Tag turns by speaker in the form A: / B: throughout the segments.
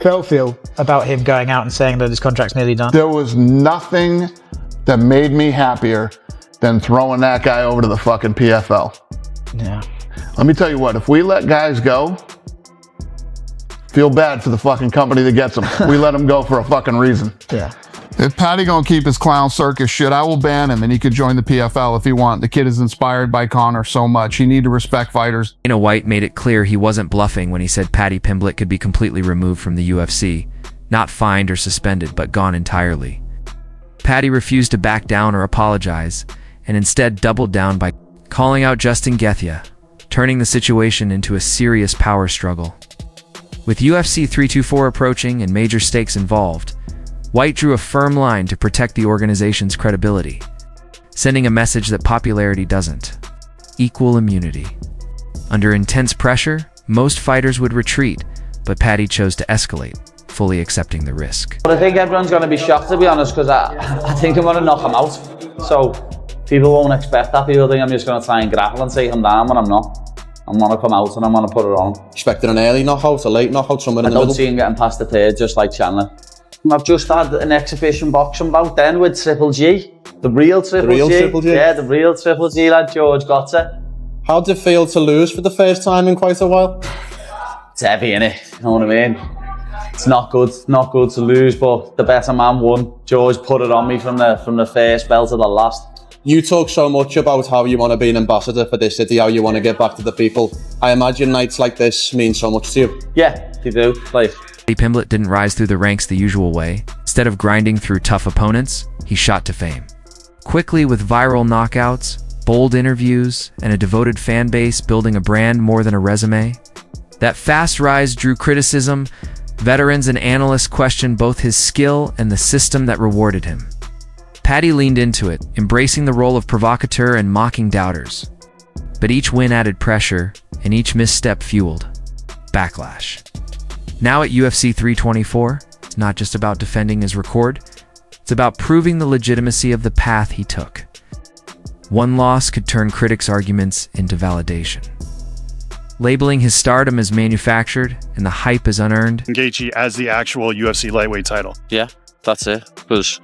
A: felt feel about him going out and saying that his contract's nearly done?
B: There was nothing that made me happier than throwing that guy over to the fucking PFL.
A: Yeah.
B: Let me tell you what, if we let guys go, feel bad for the fucking company that gets them. We let them go for a fucking reason.
A: Yeah.
B: If Paddy gonna keep his clown circus shit, I will ban him and he could join the PFL if he want. The kid is inspired by Conor so much. He need to respect fighters.
C: Dana White made it clear he wasn't bluffing when he said Paddy Pimblett could be completely removed from the UFC, not fined or suspended, but gone entirely. Paddy refused to back down or apologize, and instead doubled down by calling out Justin Gaethje, turning the situation into a serious power struggle. With UFC 324 approaching and major stakes involved, White drew a firm line to protect the organization's credibility, sending a message that popularity doesn't. Equal immunity. Under intense pressure, most fighters would retreat, but Paddy chose to escalate, fully accepting the risk.
D: But I think everyone's going to be shocked, to be honest, because I think I'm going to knock him out. So people won't expect that. People think I'm just going to try and grapple and take him down when I'm not. I'm going to come out and I'm going to put it on.
E: Expecting an early knockout, a late knockout, somewhere in the middle?
D: I don't see him getting past the third, just like Chandler. I've just had an exhibition boxing bout then with Triple G. The real Triple G? Yeah, the real Triple G, like George Gaethje.
E: How did it feel to lose for the first time in quite a while?
D: It's heavy, innit? You know what I mean? It's not good to lose, but the better man won. George put it on me from the first bell to the last.
E: You talk so much about how you want to be an ambassador for this city, how you want to get back to the people. I imagine nights like this mean so much to you.
D: Yeah, they do. Like,
C: Paddy Pimblett didn't rise through the ranks the usual way. Instead of grinding through tough opponents, he shot to fame. Quickly, with viral knockouts, bold interviews, and a devoted fan base building a brand more than a resume. That fast rise drew criticism. Veterans and analysts questioned both his skill and the system that rewarded him. Paddy leaned into it, embracing the role of provocateur and mocking doubters. But each win added pressure, and each misstep fueled backlash. Now at UFC 324, it's not just about defending his record, it's about proving the legitimacy of the path he took. One loss could turn critics' arguments into validation. Labeling his stardom as manufactured and the hype as unearned.
F: Gaethje as the actual UFC lightweight title.
D: yeah, that's it. Because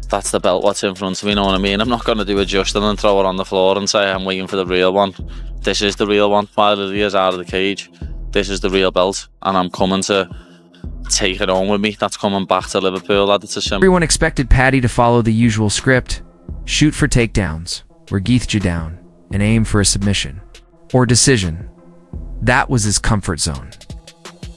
D: that's the belt what's in front of me, you know what I mean? I'm not going to do a Justin and throw it on the floor and say I'm waiting for the real one. This is the real one. While it is out of the cage, this is the real belt, and I'm coming to take it on with me. That's coming back to Liverpool, lad. It's a simple.
C: Everyone expected Paddy to follow the usual script, shoot for takedowns, wear Gaethje down, and aim for a submission or decision. That was his comfort zone.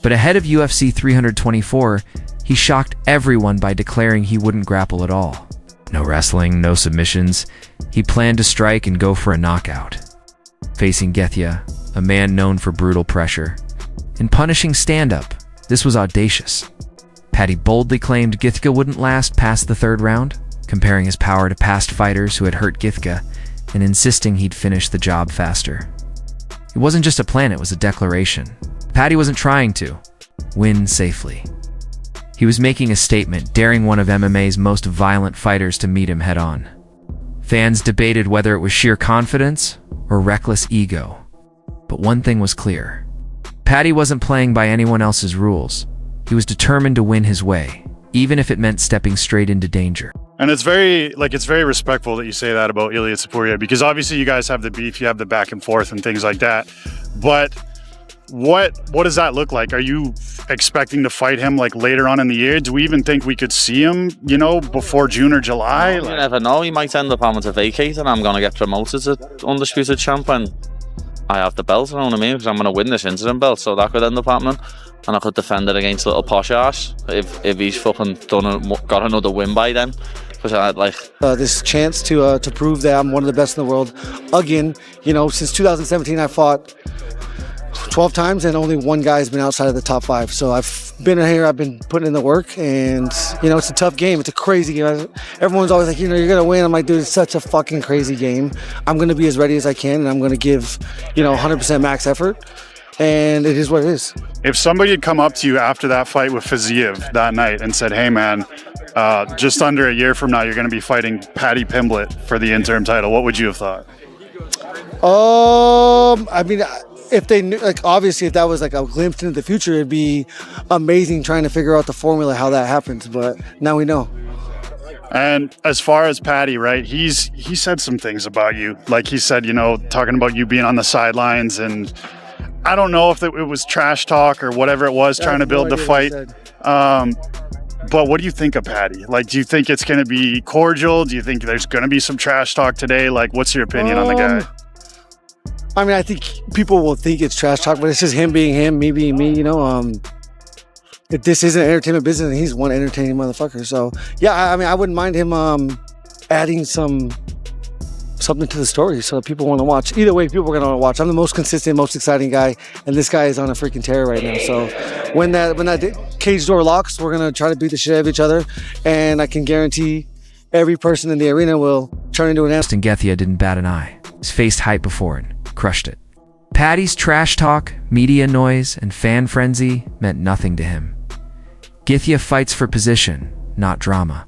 C: But ahead of UFC 324, he shocked everyone by declaring he wouldn't grapple at all. No wrestling, no submissions. He planned to strike and go for a knockout. Facing Gaethje, a man known for brutal pressure, and punishing stand-up, this was audacious. Paddy boldly claimed Gaethje wouldn't last past the third round, comparing his power to past fighters who had hurt Gaethje, and insisting he'd finish the job faster. It wasn't just a plan, it was a declaration. Paddy wasn't trying to win safely. He was making a statement, daring one of MMA's most violent fighters to meet him head-on. Fans debated whether it was sheer confidence or reckless ego. But one thing was clear. Paddy wasn't playing by anyone else's rules. He was determined to win his way, even if it meant stepping straight into danger.
F: And it's very respectful that you say that about Ilya Topuria, because obviously you guys have the beef, you have the back and forth and things like that. But what does that look like? Are you expecting to fight him like later on in the year? Do we even think we could see him, you know, before June or July?
D: You never know. He might end up having to vacate, and I'm going to get promoted to undisputed champ when I have the belt, you know what I mean? Because I'm going to win this interim belt, so that could end up happening. And I could defend it against little posh ass if he's fucking got another win by then. Because I like
G: this chance to prove that I'm one of the best in the world again. You know, since 2017 I fought 12 times and only one guy has been outside of the top 5. So I've been here, I've been putting in the work, and you know, it's a tough game. It's a crazy game. Everyone's always like, you know, you're gonna win. I'm like, dude, it's such a fucking crazy game. I'm gonna be as ready as I can, and I'm gonna give, you know, 100% max effort. And it is what it is.
F: If somebody had come up to you after that fight with Fiziev that night and said, hey man, just under a year from now, you're going to be fighting Paddy Pimblett for the interim title, what would you have thought?
G: I mean, if they knew, like, obviously if that was like a glimpse into the future, it'd be amazing trying to figure out the formula, how that happens. But now we know.
F: And as far as Paddy, right, he said some things about you. Like he said, you know, talking about you being on the sidelines, and I don't know if it was trash talk or whatever it was, trying to build the fight. But what do you think of Paddy? Like, do you think it's going to be cordial? Do you think there's going to be some trash talk today? Like, what's your opinion on the guy?
G: I mean, I think people will think it's trash talk, but it's just him being him, me being me, you know. If this isn't entertainment business, and he's one entertaining motherfucker. So, yeah, I mean, I wouldn't mind him adding something to the story so that people want to watch. Either way, people are going to want to watch. I'm the most consistent, most exciting guy, and this guy is on a freaking tear right now. So when that cage door locks, we're going to try to beat the shit out of each other, and I can guarantee every person in the arena will turn into an animal.
C: And Gaethje didn't bat an eye. He's faced hype before and crushed it. Paddy's trash talk, media noise, and fan frenzy meant nothing to him. Gaethje fights for position, not drama.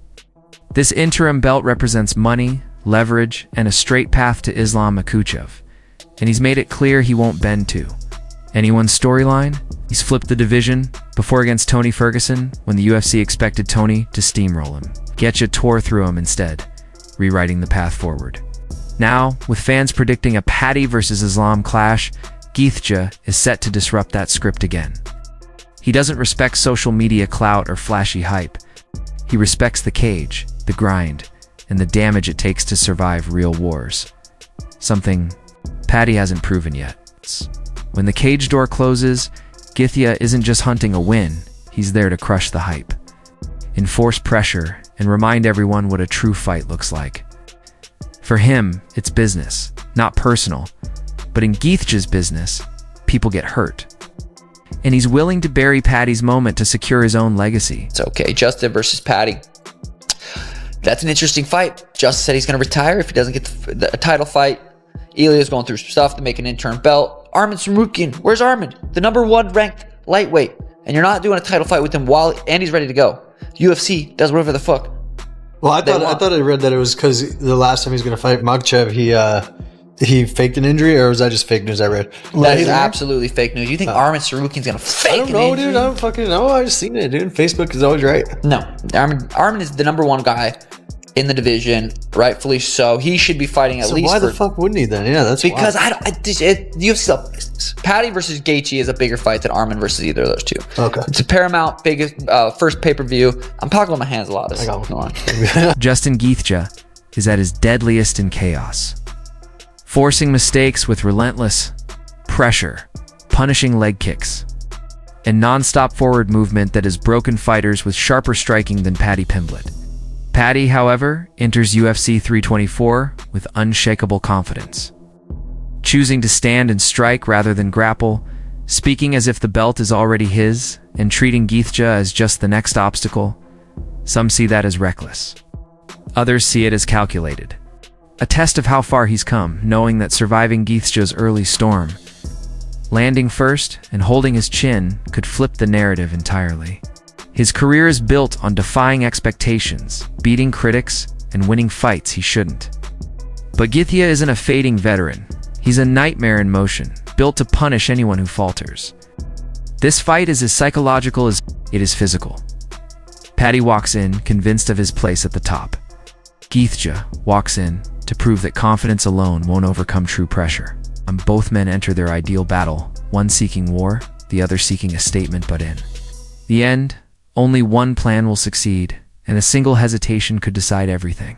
C: This interim belt represents money, leverage, and a straight path to Islam Makhachev, and he's made it clear he won't bend to anyone's storyline. He's flipped the division before against Tony Ferguson when the UFC expected Tony to steamroll him. Gaethje tore through him instead, rewriting the path forward. Now, with fans predicting a Paddy versus Islam clash, Gaethje is set to disrupt that script again. He doesn't respect social media clout or flashy hype. He respects the cage, the grind, and the damage it takes to survive real wars. Something Paddy hasn't proven yet. When the cage door closes, Gaethje isn't just hunting a win, he's there to crush the hype, enforce pressure, and remind everyone what a true fight looks like. For him, it's business, not personal. But in Gaethje's business, people get hurt. And he's willing to bury Paddy's moment to secure his own legacy.
H: It's okay. Justin versus Paddy. That's an interesting fight. Justin said he's going to retire if he doesn't get the title fight. Ilya's going through some stuff to make an interim belt. Arman Sarukian. Where's Arman? The #1 ranked lightweight. And you're not doing a title fight with him while Andy's ready to go. UFC does whatever the fuck.
I: Well, I thought I read that it was because the last time he was going to fight Makhachev, he faked an injury, or was that just fake news I read?
H: That is absolutely fake news. You think Arman Sarukian's going to fake an injury?
I: I don't know, dude. I don't fucking know. I just seen it, dude. Facebook is always right.
H: No. Arman is the #1 guy in the division, rightfully so. He should be fighting at least.
I: Why the fuck wouldn't he then? Yeah, that's
H: because UFC Paddy versus Gaethje is a bigger fight than Arman versus either of those two.
I: Okay,
H: it's a Paramount biggest first pay-per-view. I'm talking with my hands a lot. I got one.
C: Justin Gaethje is at his deadliest in chaos, forcing mistakes with relentless pressure, punishing leg kicks, and non-stop forward movement that has broken fighters with sharper striking than Paddy Pimblett. Paddy, however, enters UFC 324 with unshakable confidence, choosing to stand and strike rather than grapple, speaking as if the belt is already his, and treating Gaethje as just the next obstacle. Some see that as reckless. Others see it as calculated. A test of how far he's come, knowing that surviving Gaethje's early storm, landing first and holding his chin, could flip the narrative entirely. His career is built on defying expectations, beating critics, and winning fights he shouldn't. But Gaethje isn't a fading veteran. He's a nightmare in motion, built to punish anyone who falters. This fight is as psychological as it is physical. Paddy walks in, convinced of his place at the top. Gaethje walks in to prove that confidence alone won't overcome true pressure. Both men enter their ideal battle, one seeking war, the other seeking a statement but in the end, only one plan will succeed, and a single hesitation could decide everything.